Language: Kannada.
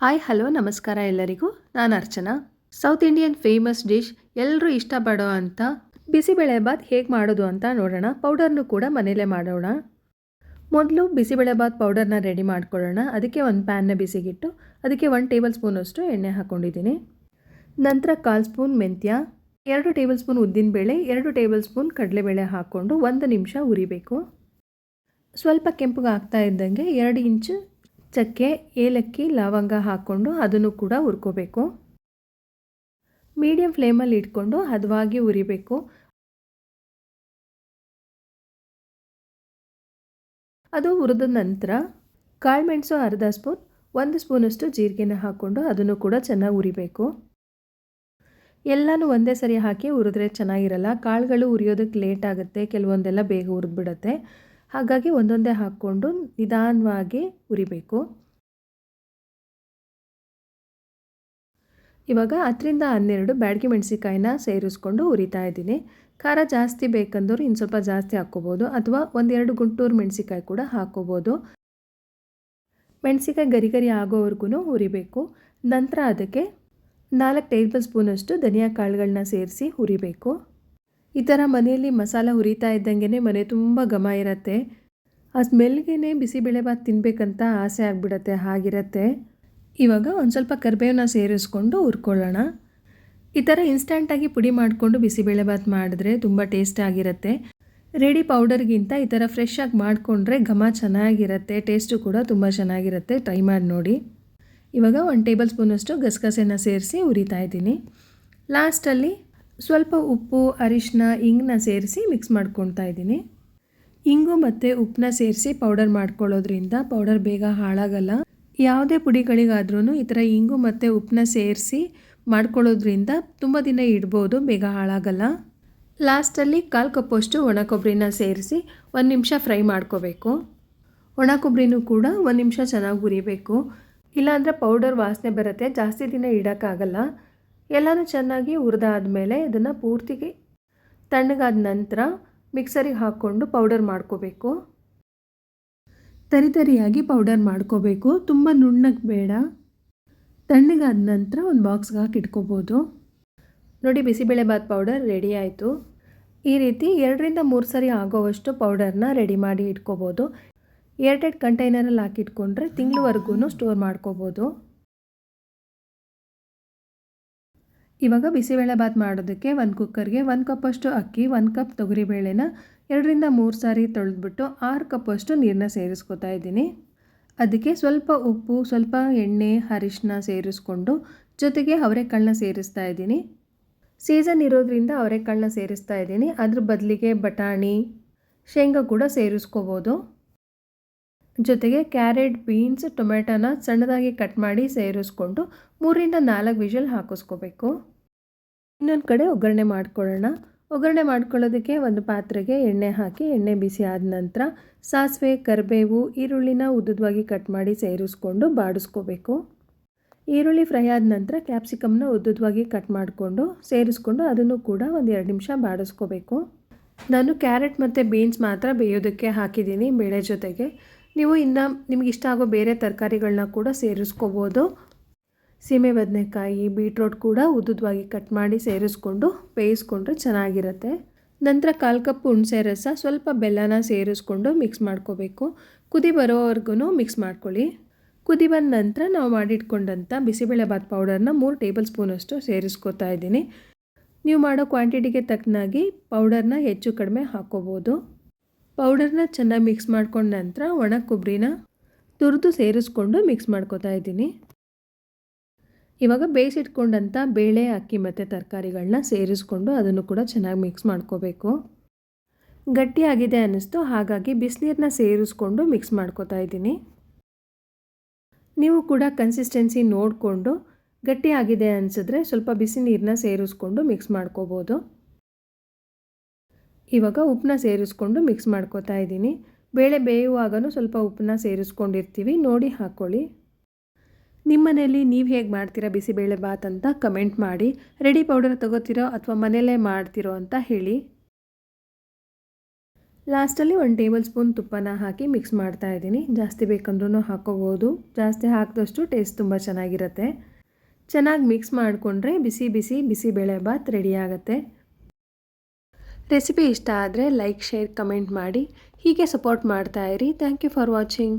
ಹಾಯ್ ಹಲೋ ನಮಸ್ಕಾರ ಎಲ್ಲರಿಗೂ. ನಾನು Archana. South Indian famous dish ಎಲ್ಲರೂ ಇಷ್ಟಪಡೋ ಅಂಥ ಬಿಸಿಬೇಳೆಬಾತ್ ಹೇಗೆ ಮಾಡೋದು ಅಂತ ನೋಡೋಣ. ಪೌಡರ್ನು ಕೂಡ ಮನೇಲೇ ಮಾಡೋಣ. ಮೊದಲು ಬಿಸಿಬೇಳೆಬಾತ್ ಪೌಡರ್ನ ರೆಡಿ ಮಾಡ್ಕೊಳ್ಳೋಣ. ಅದಕ್ಕೆ ಒಂದು ಪ್ಯಾನ್ನ ಬಿಸಿಗಿಟ್ಟು ಅದಕ್ಕೆ 1 ಟೇಬಲ್ ಸ್ಪೂನಷ್ಟು ಎಣ್ಣೆ ಹಾಕ್ಕೊಂಡಿದ್ದೀನಿ. ನಂತರ 1/4 ಸ್ಪೂನ್ ಮೆಂತ್ಯ, 2 ಟೇಬಲ್ ಸ್ಪೂನ್ ಉದ್ದಿನಬೇಳೆ, 2 ಟೇಬಲ್ ಸ್ಪೂನ್ ಕಡಲೆಬೇಳೆ ಹಾಕ್ಕೊಂಡು 1 ನಿಮಿಷ ಉರಿಬೇಕು. ಸ್ವಲ್ಪ ಕೆಂಪುಗೆ ಆಗ್ತಾ ಇದ್ದಂಗೆ 2 ಇಂಚು ಚಕ್ಕೆ, ಏಲಕ್ಕಿ, ಲವಂಗ ಹಾಕ್ಕೊಂಡು ಅದನ್ನು ಕೂಡ ಹುರ್ಕೋಬೇಕು. ಮೀಡಿಯಂ ಫ್ಲೇಮಲ್ಲಿ ಇಟ್ಕೊಂಡು ಹದವಾಗಿ ಉರಿಬೇಕು. ಅದು ಹುರಿದ ನಂತರ ಕಾಳುಮೆಣಸು ಅರ್ಧ ಸ್ಪೂನ್, 1 ಸ್ಪೂನಷ್ಟು ಜೀರಿಗೆನ ಹಾಕ್ಕೊಂಡು ಅದನ್ನು ಕೂಡ ಚೆನ್ನಾಗಿ ಉರಿಬೇಕು. ಎಲ್ಲನೂ ಒಂದೇ ಸರಿ ಹಾಕಿ ಹುರಿದ್ರೆ ಚೆನ್ನಾಗಿರಲ್ಲ. ಕಾಳುಗಳು ಉರಿಯೋದಕ್ಕೆ ಲೇಟ್ ಆಗುತ್ತೆ, ಕೆಲವೊಂದೆಲ್ಲ ಬೇಗ ಹುರಿದ್ಬಿಡುತ್ತೆ. ಹಾಗಾಗಿ ಒಂದೊಂದೇ ಹಾಕ್ಕೊಂಡು ನಿಧಾನವಾಗಿ ಉರಿಬೇಕು. ಇವಾಗ 10ರಿಂದ 12 ಬ್ಯಾಡಗಿ ಮೆಣಸಿಕಾಯಿನ ಸೇರಿಸ್ಕೊಂಡು ಉರಿತಾ ಇದ್ದೀನಿ. ಖಾರ ಜಾಸ್ತಿ ಬೇಕಂದವರು ಇನ್ನು ಸ್ವಲ್ಪ ಜಾಸ್ತಿ ಹಾಕ್ಕೋಬೋದು, ಅಥವಾ 1-2 ಗುಂಟೂರು ಮೆಣಸಿಕಾಯಿ ಕೂಡ ಹಾಕ್ಕೋಬೋದು. ಮೆಣಸಿಕಾಯಿ ಗರಿ ಗರಿ ಆಗೋವರೆಗೂ ಹುರಿಬೇಕು. ನಂತರ ಅದಕ್ಕೆ 4 ಟೇಬಲ್ ಸ್ಪೂನಷ್ಟು ಧನಿಯಾ ಕಾಳುಗಳನ್ನ ಸೇರಿಸಿ ಹುರಿಬೇಕು. ಈ ಥರ ಮನೆಯಲ್ಲಿ ಮಸಾಲ ಹುರಿತಾ ಇದ್ದಂಗೆ ಮನೆ ತುಂಬ ಘಮ ಇರುತ್ತೆ. ಆ ಸ್ಮೆಲ್ಗೆ ಬಿಸಿಬೇಳೆಬಾತ್ ತಿನ್ನಬೇಕಂತ ಆಸೆ ಆಗಿಬಿಡತ್ತೆ, ಹಾಗಿರುತ್ತೆ. ಇವಾಗ ಒಂದು ಸ್ವಲ್ಪ ಕರಿಬೇವನ್ನ ಸೇರಿಸ್ಕೊಂಡು ಹುರ್ಕೊಳ್ಳೋಣ. ಈ ಥರ ಇನ್ಸ್ಟಂಟಾಗಿ ಪುಡಿ ಮಾಡಿಕೊಂಡು ಬಿಸಿಬೇಳೆಬಾತ್ ಮಾಡಿದ್ರೆ ತುಂಬ ಟೇಸ್ಟ್ ಆಗಿರುತ್ತೆ. ರೆಡಿ ಪೌಡರ್ಗಿಂತ ಈ ಥರ ಫ್ರೆಶ್ ಆಗಿ ಮಾಡಿಕೊಂಡ್ರೆ ಘಮ ಚೆನ್ನಾಗಿರುತ್ತೆ, ಟೇಸ್ಟು ಕೂಡ ತುಂಬ ಚೆನ್ನಾಗಿರುತ್ತೆ. ಟ್ರೈ ಮಾಡಿ ನೋಡಿ. ಇವಾಗ 1 ಟೇಬಲ್ ಸ್ಪೂನಷ್ಟು ಗಸಗಸೆನ ಸೇರಿಸಿ ಹುರಿತಾ ಇದ್ದೀನಿ. ಲಾಸ್ಟಲ್ಲಿ ಸ್ವಲ್ಪ ಉಪ್ಪು, ಅರಿಶಿನ, ಇಂಗನ್ನ ಸೇರಿಸಿ ಮಿಕ್ಸ್ ಮಾಡ್ಕೊಳ್ತಾ ಇದ್ದೀನಿ. ಇಂಗು ಮತ್ತು ಉಪ್ಪನ್ನ ಸೇರಿಸಿ ಪೌಡರ್ ಮಾಡ್ಕೊಳ್ಳೋದ್ರಿಂದ ಪೌಡರ್ ಬೇಗ ಹಾಳಾಗಲ್ಲ. ಯಾವುದೇ ಪುಡಿಗಳಿಗಾದ್ರೂ ಈ ಥರ ಇಂಗು ಮತ್ತು ಉಪ್ಪನ್ನ ಸೇರಿಸಿ ಮಾಡ್ಕೊಳ್ಳೋದ್ರಿಂದ ತುಂಬ ದಿನ ಇಡ್ಬೋದು, ಬೇಗ ಹಾಳಾಗಲ್ಲ. ಲಾಸ್ಟಲ್ಲಿ 1/4 ಕಪ್ಪಷ್ಟು ಒಣ ಕೊಬ್ಬರಿನ ಸೇರಿಸಿ 1 ನಿಮಿಷ ಫ್ರೈ ಮಾಡ್ಕೋಬೇಕು. ಒಣ ಕೊಬ್ಬರಿನೂ ಕೂಡ 1 ನಿಮಿಷ ಚೆನ್ನಾಗಿ ಹುರಿಬೇಕು, ಇಲ್ಲಾಂದರೆ ಪೌಡರ್ ವಾಸನೆ ಬರುತ್ತೆ, ಜಾಸ್ತಿ ದಿನ ಇಡೋಕ್ಕಾಗಲ್ಲ. ಎಲ್ಲನೂ ಚೆನ್ನಾಗಿ ಹುರಿದಾದ್ಮೇಲೆ ಇದನ್ನು ಪೂರ್ತಿಗೆ ತಣ್ಣಗಾದ ನಂತರ ಮಿಕ್ಸರಿಗೆ ಹಾಕ್ಕೊಂಡು ಪೌಡರ್ ಮಾಡ್ಕೋಬೇಕು. ತರಿಯಾಗಿ ಪೌಡರ್ ಮಾಡ್ಕೋಬೇಕು, ತುಂಬ ನುಣ್ಣಗೆ ಬೇಡ. ತಣ್ಣಗಾದ ನಂತರ ಒಂದು ಬಾಕ್ಸ್ಗೆ ಹಾಕಿ ಇಟ್ಕೋಬೋದು. ನೋಡಿ, ಬಿಸಿಬೇಳೆಬಾತ್ ಪೌಡರ್ ರೆಡಿ ಆಯಿತು. ಈ ರೀತಿ 2ರಿಂದ 3 ಸರಿ ಆಗೋವಷ್ಟು ಪೌಡರ್ನ ರೆಡಿ ಮಾಡಿ ಇಟ್ಕೋಬೋದು. ಏರ್ಟೈಟ್ ಕಂಟೈನರಲ್ಲಿ ಹಾಕಿಟ್ಕೊಂಡ್ರೆ ತಿಂಗಳವರೆಗೂ ಸ್ಟೋರ್ ಮಾಡ್ಕೋಬೋದು. ಇವಾಗ ಬಿಸಿಬೇಳೆಬಾತ್ ಮಾಡೋದಕ್ಕೆ ಒಂದು ಕುಕ್ಕರ್ಗೆ 1 ಕಪ್ಪಷ್ಟು ಅಕ್ಕಿ, 1 ಕಪ್ ತೊಗರಿಬೇಳೆನ 2ರಿಂದ 3 ಸಾರಿ ತೊಳೆದ್ಬಿಟ್ಟು 6 ಕಪ್ಪಷ್ಟು ನೀರನ್ನ ಸೇರಿಸ್ಕೊತಾ ಇದ್ದೀನಿ. ಅದಕ್ಕೆ ಸ್ವಲ್ಪ ಉಪ್ಪು, ಸ್ವಲ್ಪ ಎಣ್ಣೆ, ಅರಿಶಿನ ಸೇರಿಸ್ಕೊಂಡು ಜೊತೆಗೆ ಅವರೆಕಾಳನ್ನ ಸೇರಿಸ್ತಾ ಇದ್ದೀನಿ. ಸೀಸನ್ ಇರೋದ್ರಿಂದ ಅವರೆಕಾಳನ್ನ ಸೇರಿಸ್ತಾ ಇದ್ದೀನಿ. ಅದ್ರ ಬದಲಿಗೆ ಬಟಾಣಿ, ಶೇಂಗಾ ಕೂಡ ಸೇರಿಸ್ಕೋಬೋದು. ಜೊತೆಗೆ ಕ್ಯಾರೆಟ್, ಬೀನ್ಸ್, ಟೊಮೆಟೊನ ಸಣ್ಣದಾಗಿ ಕಟ್ ಮಾಡಿ ಸೇರಿಸ್ಕೊಂಡು 3ರಿಂದ 4 ವಿಷಲ್ ಹಾಕಿಸ್ಕೋಬೇಕು. ಇನ್ನೊಂದು ಕಡೆ ಒಗ್ಗರಣೆ ಮಾಡ್ಕೊಳ್ಳೋಣ. ಒಗ್ಗರಣೆ ಮಾಡ್ಕೊಳ್ಳೋದಕ್ಕೆ ಒಂದು ಪಾತ್ರೆಗೆ ಎಣ್ಣೆ ಹಾಕಿ ಎಣ್ಣೆ ಬಿಸಿ ಆದ ನಂತರ ಸಾಸಿವೆ, ಕರಿಬೇವು, ಈರುಳ್ಳಿನ ಉದ್ದುದವಾಗಿ ಕಟ್ ಮಾಡಿ ಸೇರಿಸ್ಕೊಂಡು ಬಾಡಿಸ್ಕೋಬೇಕು. ಈರುಳ್ಳಿ ಫ್ರೈ ಆದ ನಂತರ ಕ್ಯಾಪ್ಸಿಕಮ್ನ ಉದ್ದುದವಾಗಿ ಕಟ್ ಮಾಡಿಕೊಂಡು ಸೇರಿಸ್ಕೊಂಡು ಅದನ್ನು ಕೂಡ 1-2 ನಿಮಿಷ ಬಾಡಿಸ್ಕೋಬೇಕು. ನಾನು ಕ್ಯಾರೆಟ್ ಮತ್ತು ಬೀನ್ಸ್ ಮಾತ್ರ ಬೇಯೋದಕ್ಕೆ ಹಾಕಿದ್ದೀನಿ ಬೇಳೆ ಜೊತೆಗೆ. ನೀವು ಇನ್ನು ನಿಮ್ಗೆ ಇಷ್ಟ ಆಗೋ ಬೇರೆ ತರಕಾರಿಗಳನ್ನ ಕೂಡ ಸೇರಿಸ್ಕೋಬೋದು. ಸೀಮೆ ಬದನೆಕಾಯಿ, ಬೀಟ್ರೋಟ್ ಕೂಡ ಉದ್ದುದವಾಗಿ ಕಟ್ ಮಾಡಿ ಸೇರಿಸ್ಕೊಂಡು ಬೇಯಿಸ್ಕೊಂಡ್ರೆ ಚೆನ್ನಾಗಿರುತ್ತೆ. ನಂತರ 1/4 ಕಪ್ ಹುಣಸೆ ರಸ, ಸ್ವಲ್ಪ ಬೆಲ್ಲನ ಸೇರಿಸ್ಕೊಂಡು ಮಿಕ್ಸ್ ಮಾಡ್ಕೋಬೇಕು. ಕುದಿ ಬರೋವರೆಗೂ ಮಿಕ್ಸ್ ಮಾಡ್ಕೊಳ್ಳಿ. ಕುದಿ ಬಂದ ನಂತರ ನಾವು ಮಾಡಿಟ್ಕೊಂಡಂಥ ಬಿಸಿಬೇಳೆಬಾತ್ ಪೌಡರ್ನ 3 ಟೇಬಲ್ ಸ್ಪೂನಷ್ಟು ಸೇರಿಸ್ಕೊತಾ ಇದ್ದೀನಿ. ನೀವು ಮಾಡೋ ಕ್ವಾಂಟಿಟಿಗೆ ತಕ್ಕನಾಗಿ ಪೌಡರ್ನ ಹೆಚ್ಚು ಕಡಿಮೆ ಹಾಕ್ಕೋಬೋದು. ಪೌಡರ್ನ ಚೆನ್ನಾಗಿ ಮಿಕ್ಸ್ ಮಾಡ್ಕೊಂಡ ನಂತರ ಒಣ ಕೊಬ್ಬರಿನ ತುರಿದು ಸೇರಿಸ್ಕೊಂಡು ಮಿಕ್ಸ್ ಮಾಡ್ಕೋತಾ ಇದ್ದೀನಿ. ಇವಾಗ ಬೇಯಿಸಿಟ್ಕೊಂಡಂಥ ಬೇಳೆ, ಅಕ್ಕಿ ಮತ್ತು ತರಕಾರಿಗಳನ್ನ ಸೇರಿಸ್ಕೊಂಡು ಅದನ್ನು ಕೂಡ ಚೆನ್ನಾಗಿ ಮಿಕ್ಸ್ ಮಾಡ್ಕೋಬೇಕು. ಗಟ್ಟಿಯಾಗಿದೆ ಅನ್ನಿಸ್ತು, ಹಾಗಾಗಿ ಬಿಸಿನೀರನ್ನ ಸೇರಿಸ್ಕೊಂಡು ಮಿಕ್ಸ್ ಮಾಡ್ಕೋತಾ ಇದ್ದೀನಿ. ನೀವು ಕೂಡ ಕನ್ಸಿಸ್ಟೆನ್ಸಿ ನೋಡಿಕೊಂಡು ಗಟ್ಟಿಯಾಗಿದೆ ಅನಿಸಿದ್ರೆ ಸ್ವಲ್ಪ ಬಿಸಿ ನೀರನ್ನ ಸೇರಿಸ್ಕೊಂಡು ಮಿಕ್ಸ್ ಮಾಡ್ಕೋಬೋದು. ಇವಾಗ ಉಪ್ಪನ್ನ ಸೇರಿಸ್ಕೊಂಡು ಮಿಕ್ಸ್ ಮಾಡ್ಕೋತಾ ಇದ್ದೀನಿ. ಬೇಳೆ ಬೇಯುವಾಗಲೂ ಸ್ವಲ್ಪ ಉಪ್ಪನ್ನ ಸೇರಿಸ್ಕೊಂಡಿರ್ತೀವಿ, ನೋಡಿ ಹಾಕ್ಕೊಳ್ಳಿ. ನಿಮ್ಮ ಮನೆಯಲ್ಲಿ ನೀವು ಹೇಗೆ ಮಾಡ್ತೀರಾ ಬಿಸಿಬೇಳೆಬಾತ್ ಅಂತ ಕಮೆಂಟ್ ಮಾಡಿ. ರೆಡಿ ಪೌಡರ್ ತೊಗೋತೀರೋ ಅಥವಾ ಮನೆಯಲ್ಲೇ ಮಾಡ್ತಿರೋ ಅಂತ ಹೇಳಿ. ಲಾಸ್ಟಲ್ಲಿ 1 ಟೇಬಲ್ ಸ್ಪೂನ್ ತುಪ್ಪನ ಹಾಕಿ ಮಿಕ್ಸ್ ಮಾಡ್ತಾ ಇದ್ದೀನಿ. ಜಾಸ್ತಿ ಬೇಕಂದ್ರೂ ಹಾಕ್ಕೋಬೋದು, ಜಾಸ್ತಿ ಹಾಕಿದಷ್ಟು ಟೇಸ್ಟ್ ತುಂಬ ಚೆನ್ನಾಗಿರುತ್ತೆ. ಚೆನ್ನಾಗಿ ಮಿಕ್ಸ್ ಮಾಡಿಕೊಂಡ್ರೆ ಬಿಸಿ ಬಿಸಿ ಬಿಸಿಬೇಳೆಬಾತ್ ರೆಡಿ ಆಗುತ್ತೆ. ರೆಸಿಪಿ ಇಷ್ಟ ಆದರೆ ಲೈಕ್, ಶೇರ್, ಕಮೆಂಟ್ ಮಾಡಿ. ಹೀಗೆ ಸಪೋರ್ಟ್ ಮಾಡ್ತಾ ಇರಿ. Thank you for watching.